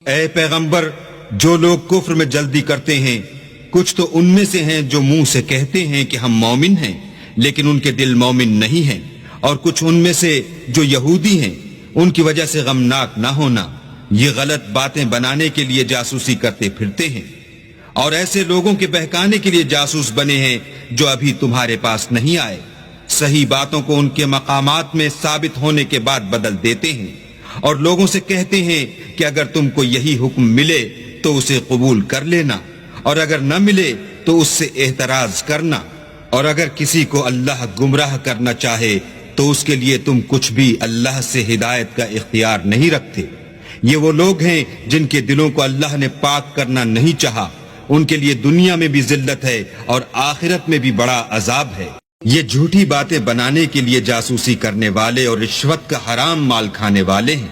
اے پیغمبر، جو لوگ کفر میں جلدی کرتے ہیں کچھ تو ان میں سے ہیں جو منہ سے کہتے ہیں کہ ہم مومن ہیں لیکن ان کے دل مومن نہیں ہیں، اور کچھ ان میں سے جو یہودی ہیں، ان کی وجہ سے غمناک نہ ہونا، یہ غلط باتیں بنانے کے لیے جاسوسی کرتے پھرتے ہیں، اور ایسے لوگوں کے بہکانے کے لیے جاسوس بنے ہیں جو ابھی تمہارے پاس نہیں آئے، صحیح باتوں کو ان کے مقامات میں ثابت ہونے کے بعد بدل دیتے ہیں، اور لوگوں سے کہتے ہیں کہ اگر تم کو یہی حکم ملے تو اسے قبول کر لینا، اور اگر نہ ملے تو اس سے اعتراض کرنا، اور اگر کسی کو اللہ گمراہ کرنا چاہے تو اس کے لیے تم کچھ بھی اللہ سے ہدایت کا اختیار نہیں رکھتے۔ یہ وہ لوگ ہیں جن کے دلوں کو اللہ نے پاک کرنا نہیں چاہا، ان کے لیے دنیا میں بھی ذلت ہے اور آخرت میں بھی بڑا عذاب ہے۔ یہ جھوٹی باتیں بنانے کے لیے جاسوسی کرنے والے اور رشوت کا حرام مال کھانے والے ہیں۔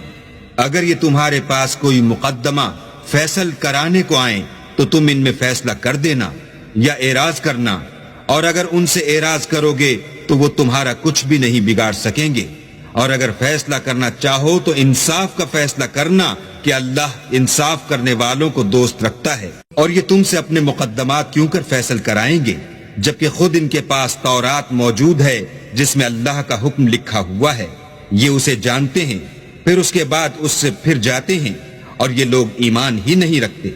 اگر یہ تمہارے پاس کوئی مقدمہ فیصل کرانے کو آئیں تو تم ان میں فیصلہ کر دینا یا اعراض کرنا، اور اگر ان سے اعراض کرو گے تو وہ تمہارا کچھ بھی نہیں بگاڑ سکیں گے، اور اگر فیصلہ کرنا چاہو تو انصاف کا فیصلہ کرنا کہ اللہ انصاف کرنے والوں کو دوست رکھتا ہے۔ اور یہ تم سے اپنے مقدمات کیوں کر فیصل کرائیں گے جبکہ خود ان کے پاس تورات موجود ہے جس میں اللہ کا حکم لکھا ہوا ہے، یہ اسے جانتے ہیں، پھر اس کے بعد اس سے پھر جاتے ہیں، اور یہ لوگ ایمان ہی نہیں رکھتے۔